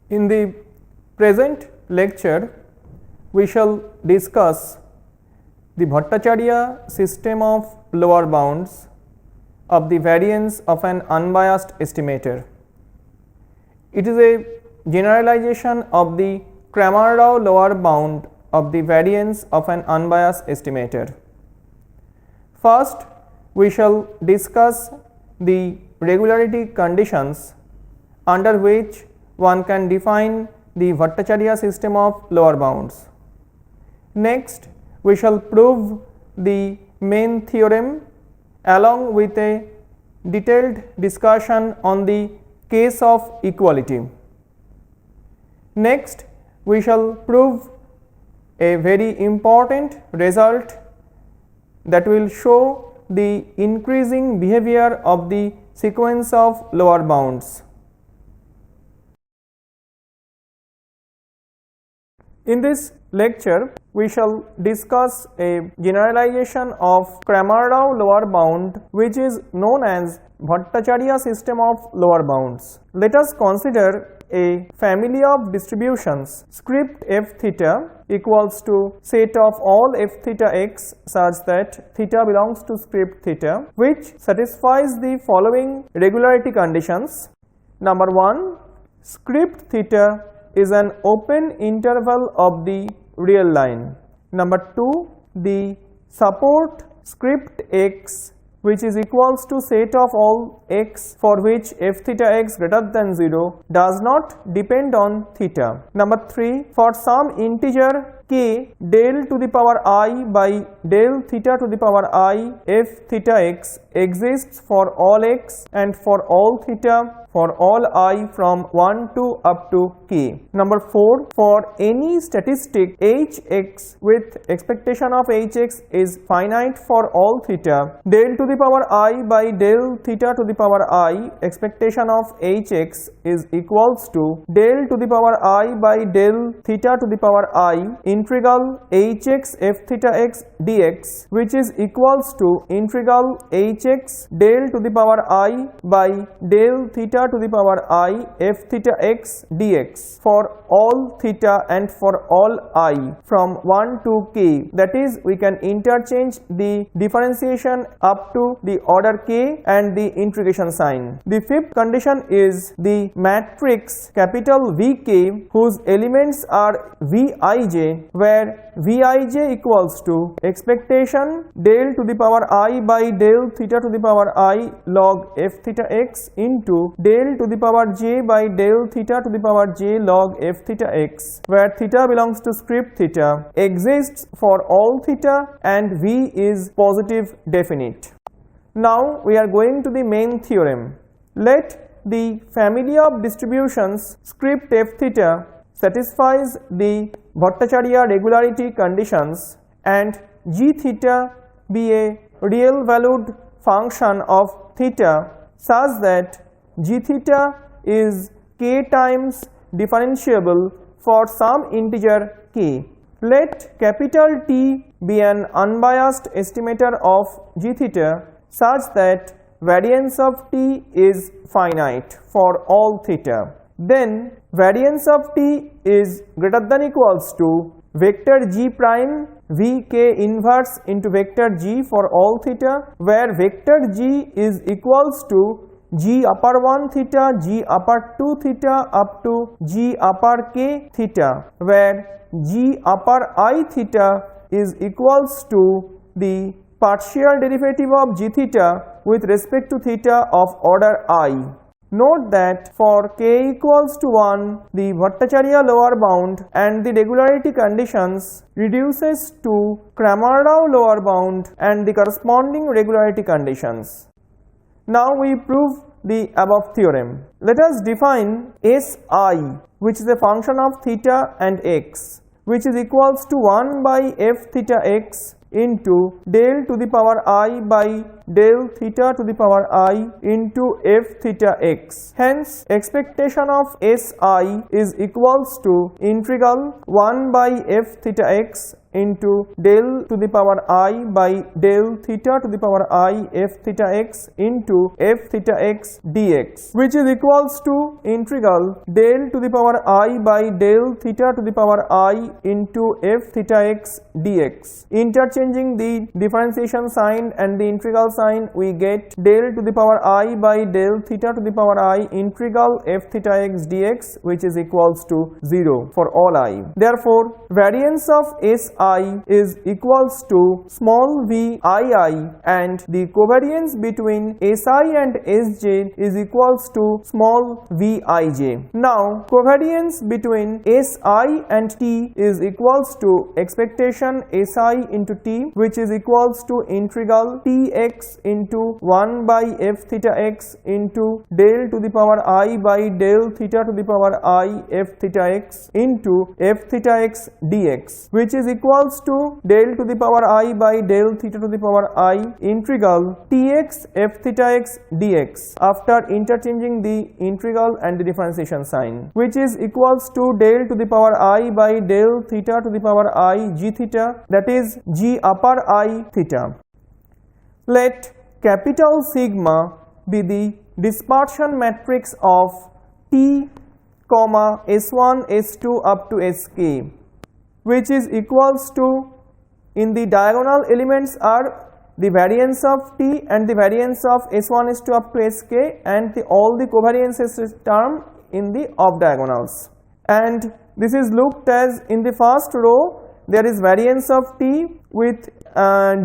In the present lecture, we shall discuss the Bhattacharya system of lower bounds of the variance of an unbiased estimator. It is a generalization of the Cramer-Rao lower bound of the variance of an unbiased estimator. First, we shall discuss the regularity conditions under which one can define the Bhattacharya system of lower bounds. Next, we shall prove the main theorem along with a detailed discussion on the case of equality. Next, we shall prove a very important result that will show the increasing behavior of the sequence of lower bounds. In this lecture, we shall discuss a generalization of Cramer-Rao lower bound which is known as Bhattacharya system of lower bounds. Let us consider a family of distributions script f theta equals to set of all f theta x such that theta belongs to script theta, which satisfies the following regularity conditions. Number 1, script theta is an open interval of the real line. Number 2, the support script x which is equals to set of all x for which f theta x greater than 0 does not depend on theta. Number 3, for some integer k del to the power I by del theta to the power I f theta x exists for all x and for all theta for all I from 1 to up to k. Number 4, for any statistic hx with expectation of hx is finite for all theta, del to the power I by del theta to the power I expectation of hx is equals to del to the power I by del theta to the power I integral hx f theta x dx, which is equals to integral hx del to the power I by del theta to the power I f theta x dx for all theta and for all I from 1 to k. That is, we can interchange the differentiation up to the order k and the integration sign. The fifth condition is the matrix capital Vk whose elements are Vij, where Vij equals to expectation del to the power I by del theta to the power I log f theta x into del to the power j by del theta to the power j log f theta x, where theta belongs to script theta, exists for all theta and V is positive definite. Now we are going to the main theorem. Let the family of distributions script f theta satisfies the Bhattacharya regularity conditions and g theta be a real valued function of theta such that g theta is k times differentiable for some integer k. Let capital T be an unbiased estimator of g theta such that variance of t is finite for all theta. Then variance of t is greater than equals to vector g prime vk inverse into vector g for all theta, where vector g is equals to g upper 1 theta, g upper 2 theta up to g upper k theta, where g upper I theta is equals to the partial derivative of g theta with respect to theta of order I. Note that for k equals to 1, the Bhattacharya lower bound and the regularity conditions reduces to Cramer-Rao lower bound and the corresponding regularity conditions. Now we prove the above theorem. Let us define Si, which is a function of theta and x, which is equals to 1 by f theta x into del to the power I by del theta to the power I into f theta x. Hence, expectation of Si is equals to integral 1 by f theta x into del to the power I by del theta to the power I f theta x into f theta x dx, which is equals to integral del to the power I by del theta to the power I into f theta x dx. Interchanging the differentiation sign and the integral sign, we get del to the power I by del theta to the power I integral f theta x dx, which is equals to 0 for all I. Therefore, variance of Si is equals to small v ii, and the covariance between Si and Sj is equals to small vij. Now, covariance between Si and t is equals to expectation Si into t, which is equals to integral tx into 1 by f theta x into del to the power I by del theta to the power I f theta x into f theta x dx, which is equals to del to the power I by del theta to the power I integral tx f theta x dx after interchanging the integral and the differentiation sign, which is equals to del to the power I by del theta to the power I g theta, that is g upper I theta. Let capital sigma be the dispersion matrix of T, S1, S2 up to Sk, which is equals to, in the diagonal elements are the variance of T and the variance of S1, S2 up to Sk, and all the covariances term in the off diagonals. And this is looked as in the first row there is variance of T with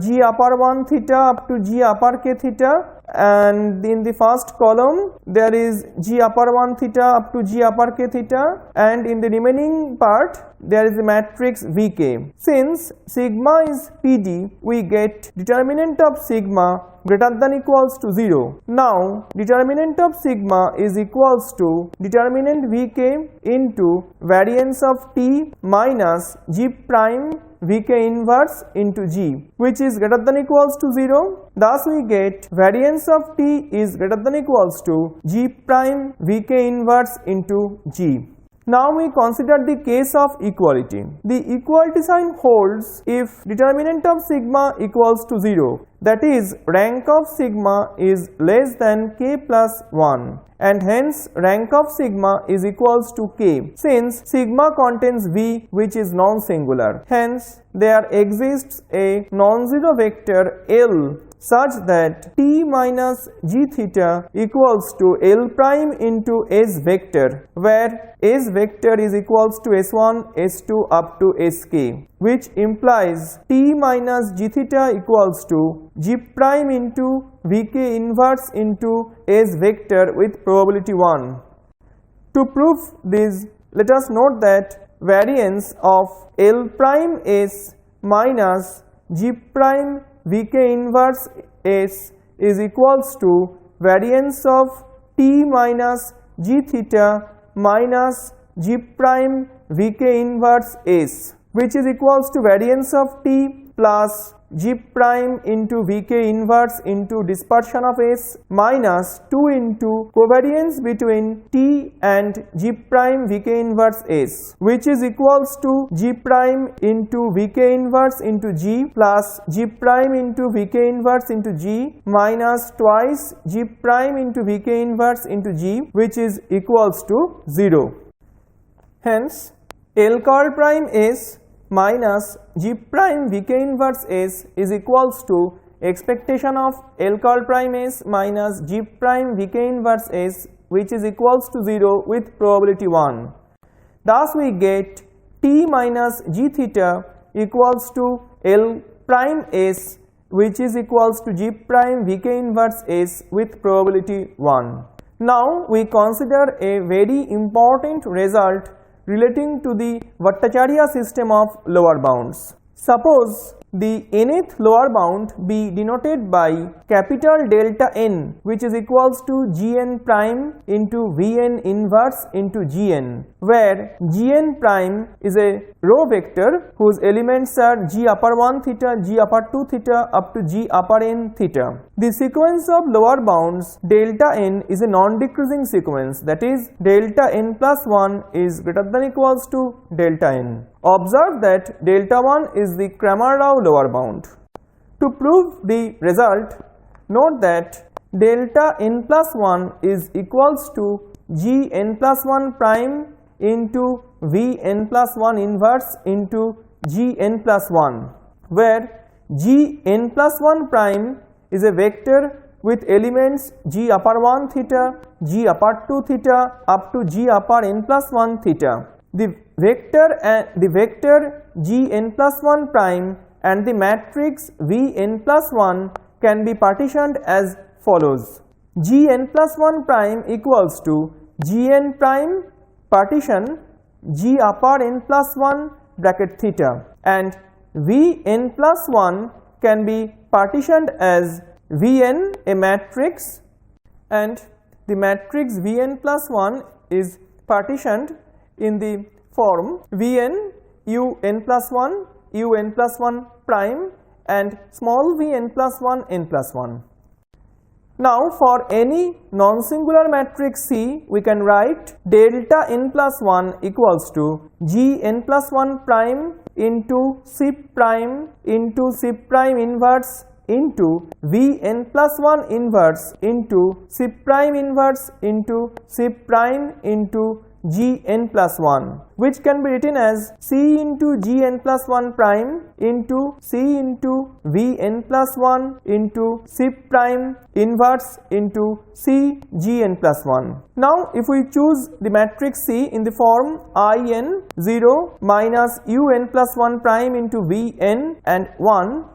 g upper 1 theta up to g upper k theta, and in the first column there is g upper 1 theta up to g upper k theta, and in the remaining part there is a matrix Vk. Since sigma is Pd, we get determinant of sigma greater than equals to 0. Now, determinant of sigma is equals to determinant Vk into variance of T minus g prime Vk inverse into g, which is greater than equals to 0. Thus, we get variance of T is greater than equals to g prime Vk inverse into g. Now we consider the case of equality. The equality sign holds if determinant of sigma equals to 0, that is rank of sigma is less than k plus 1, and hence rank of sigma is equals to k, since sigma contains v which is non-singular. Hence there exists a non-zero vector L such that t minus g theta equals to L prime into S vector, where S vector is equals to S1, S2 up to Sk, which implies t minus g theta equals to g prime into Vk inverse into S vector with probability 1. To prove this, let us note that variance of L prime S minus g prime Vk inverse S is equals to variance of t minus g theta minus g prime Vk inverse S, which is equals to variance of t plus g prime into Vk inverse into dispersion of S minus 2 into covariance between t and g prime Vk inverse S, which is equals to g prime into Vk inverse into g plus g prime into Vk inverse into g minus twice g prime into Vk inverse into g, which is equals to 0. Hence, L curl prime S minus g prime Vk inverse S is equals to expectation of L curl prime S minus g prime Vk inverse S, which is equals to 0 with probability 1. Thus we get t minus g theta equals to L prime S, which is equals to g prime Vk inverse S with probability 1. Now we consider a very important result relating to the Bhattacharya system of lower bounds. Suppose the nth lower bound be denoted by capital delta n, which is equals to gn prime into vn inverse into gn, where gn prime is a row vector whose elements are g upper 1 theta, g upper 2 theta up to g upper n theta. The sequence of lower bounds delta n is a non-decreasing sequence, that is delta n plus 1 is greater than equals to delta n. Observe that delta 1 is the Cramer-Rao lower bound. To prove the result, note that delta n plus 1 is equals to g n plus 1 prime into v n plus 1 inverse into g n plus 1, where g n plus 1 prime is a vector with elements g upper 1 theta, g upper 2 theta up to g upper n plus 1 theta. The vector g n plus 1 prime and the matrix v n plus 1 can be partitioned as follows: g n plus 1 prime equals to g n prime partition g upper n plus 1 bracket theta, and v n plus 1 can be partitioned as Vn, a matrix, and the matrix Vn plus 1 is partitioned in the form Vn un plus 1 un plus 1 prime and small vn plus 1 n plus 1. Now for any non-singular matrix C, we can write delta n plus 1 equals to g n plus 1 prime into C prime inverse into v n plus 1 inverse into C prime inverse into C prime into g n plus 1, which can be written as C into g n plus 1 prime into C into v n plus 1 into C prime inverse into C g n plus 1. Now if we choose the matrix C in the form in 0 minus un plus 1 prime into v n and 1,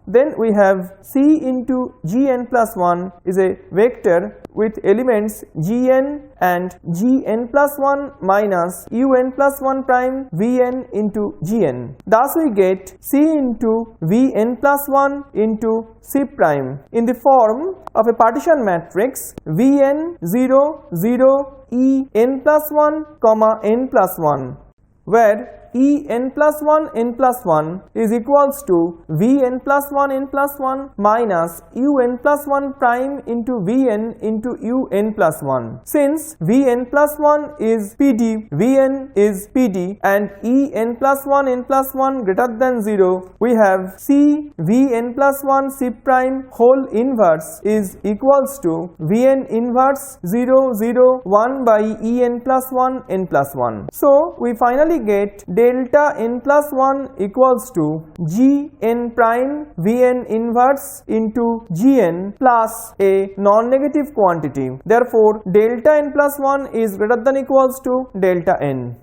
then we have C into gn plus 1 is a vector with elements gn and gn plus 1 minus un plus 1 prime vn into gn. Thus we get C into vn plus 1 into C prime in the form of a partition matrix vn 0 0 e n plus 1 comma n plus 1, where E n plus 1 n plus 1 is equals to v n plus 1 n plus 1 minus u n plus 1 prime into v n into u n plus 1. Since v n plus 1 is PD, v n is PD and E n plus 1 n plus 1 greater than 0, we have C v n plus 1 C prime whole inverse is equals to v n inverse 0 0 1 by E n plus 1 n plus 1. So we finally get delta n plus 1 equals to g n prime vn inverse into gn plus a non-negative quantity. Therefore, delta n plus 1 is greater than equals to delta n.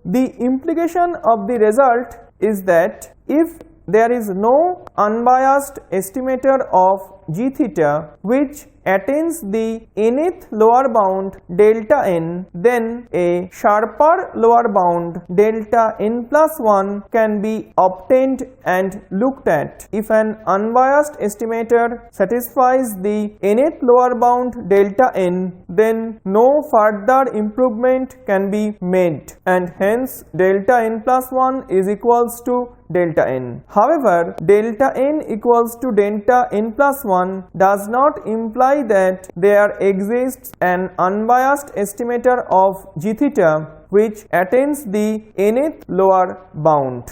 The implication of the result is that if there is no unbiased estimator of g theta which attains the nth lower bound delta n, then a sharper lower bound delta n plus 1 can be obtained and looked at. If an unbiased estimator satisfies the nth lower bound delta n, then no further improvement can be made and hence delta n plus 1 is equals to delta n. However, delta n equals to delta n plus 1 does not imply that there exists an unbiased estimator of g theta which attains the nth lower bound.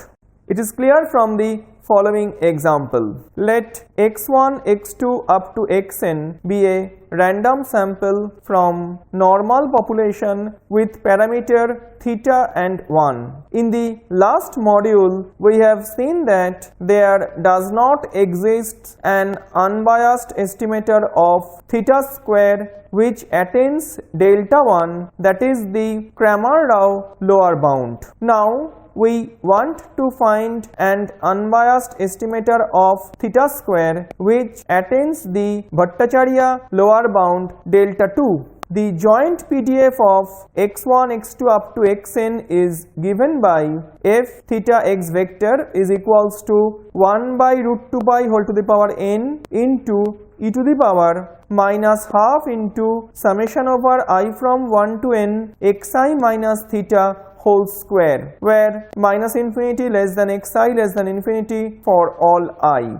It is clear from the following example. Let x1, x2 up to xn be a random sample from normal population with parameter theta and 1. In the last module, we have seen that there does not exist an unbiased estimator of theta square which attains delta 1, that is the Cramer-Rao lower bound. Now we want to find an unbiased estimator of theta square which attains the Bhattacharya lower bound delta 2. the joint PDF of x1, x2 up to xn is given by f theta x vector is equals to 1 by root 2 pi whole to the power n into e to the power minus half into summation over I from 1 to n xi minus theta whole square, where minus infinity less than xi less than infinity for all I.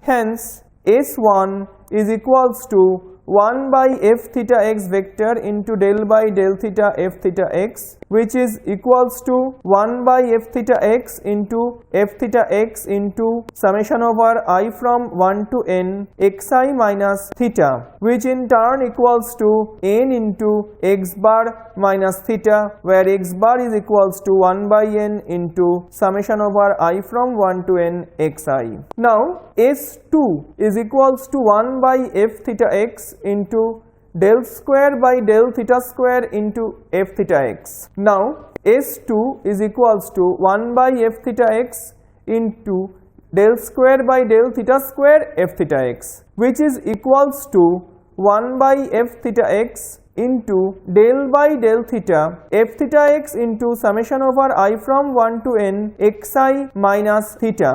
Hence, S1 is equals to 1 by f theta x vector into del by del theta f theta x, which is equals to 1 by f theta x into f theta x into summation over I from 1 to n xi minus theta, which in turn equals to n into x bar minus theta, where x bar is equals to 1 by n into summation over I from 1 to n xi. Now S2 is equals to 1 by f theta x into del square by del theta square into f theta x. Now S2 is equals to 1 by f theta x into del square by del theta square f theta x, which is equals to 1 by f theta x into del by del theta f theta x into summation over I from 1 to n xi minus theta.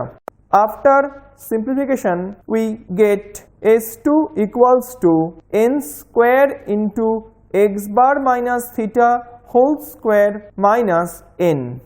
After simplification, we get S2 equals to n square into x bar minus theta whole square minus n.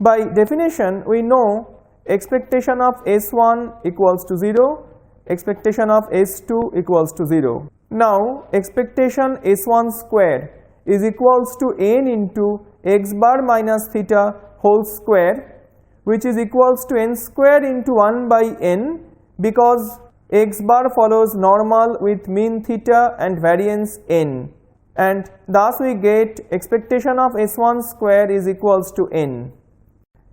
By definition, we know expectation of S1 equals to 0, expectation of S2 equals to 0. Now, expectation S1 square is equals to n into x bar minus theta whole square, which is equals to n square into 1 by n, because x bar follows normal with mean theta and variance n, and thus we get expectation of S1 square is equals to n,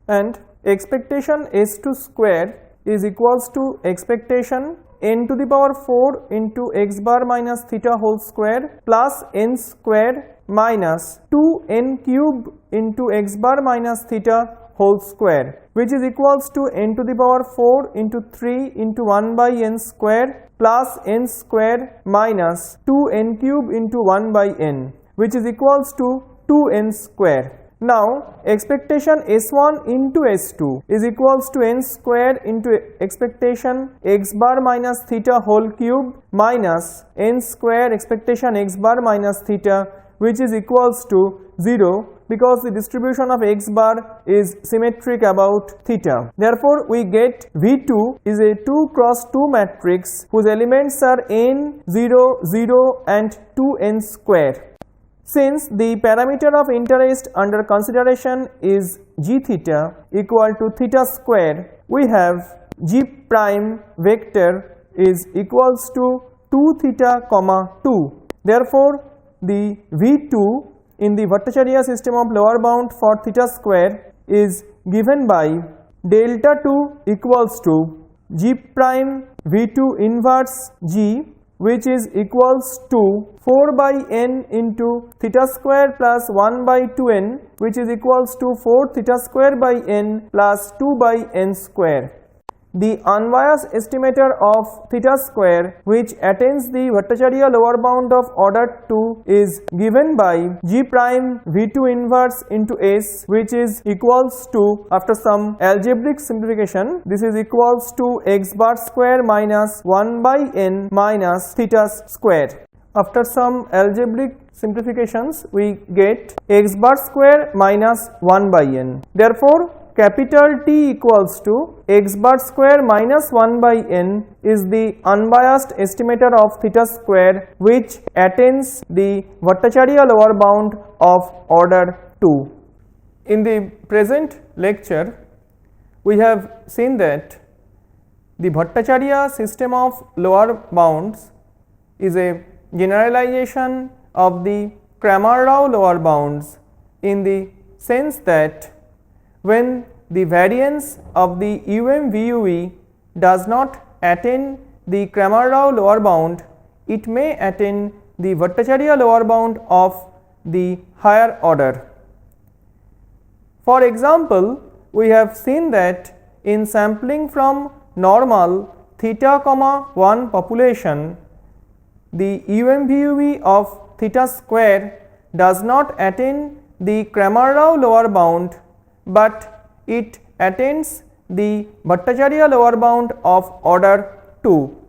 and expectation S2 square is equals to expectation n to the power 4 into x bar minus theta whole square plus n square minus 2n cube into x bar minus theta whole square, which is equals to n to the power 4 into 3 into 1 by n square plus n square minus 2n cube into 1 by n, which is equals to 2n square. Now, expectation S1 into S2 is equals to n square into expectation x bar minus theta whole cube minus n square expectation x bar minus theta, which is equals to 0, because the distribution of x bar is symmetric about theta. Therefore, we get V2 is a 2 cross 2 matrix whose elements are n, 0, 0 and 2n square. Since the parameter of interest under consideration is g theta equal to theta square, we have g prime vector is equals to 2 theta comma 2. Therefore, the V2 in the Bhattacharya system of lower bound for theta square is given by delta 2 equals to g prime V2 inverse g, which is equals to 4 by n into theta square plus 1 by 2n, which is equals to 4 theta square by n plus 2 by n square. The unbiased estimator of theta square, which attains the Bhattacharya lower bound of order 2, is given by g prime V2 inverse into s, which is equals to, after some algebraic simplification, this is equals to x bar square minus 1 by n minus theta square. After some algebraic simplifications, we get x bar square minus 1 by n. Therefore, capital T equals to x bar square minus 1 by n is the unbiased estimator of theta square, which attains the Bhattacharya lower bound of order 2. In the present lecture, we have seen that the Bhattacharya system of lower bounds is a generalization of the Cramer-Rao lower bounds, in the sense that when the variance of the VUE does not attain the Cramer-Rao lower bound, it may attain the Bhattacharya lower bound of the higher order. For example, we have seen that in sampling from normal theta comma 1 population, the UMVUV of theta square does not attain the Cramer-Rao lower bound, but it attains the Bhattacharya lower bound of order 2.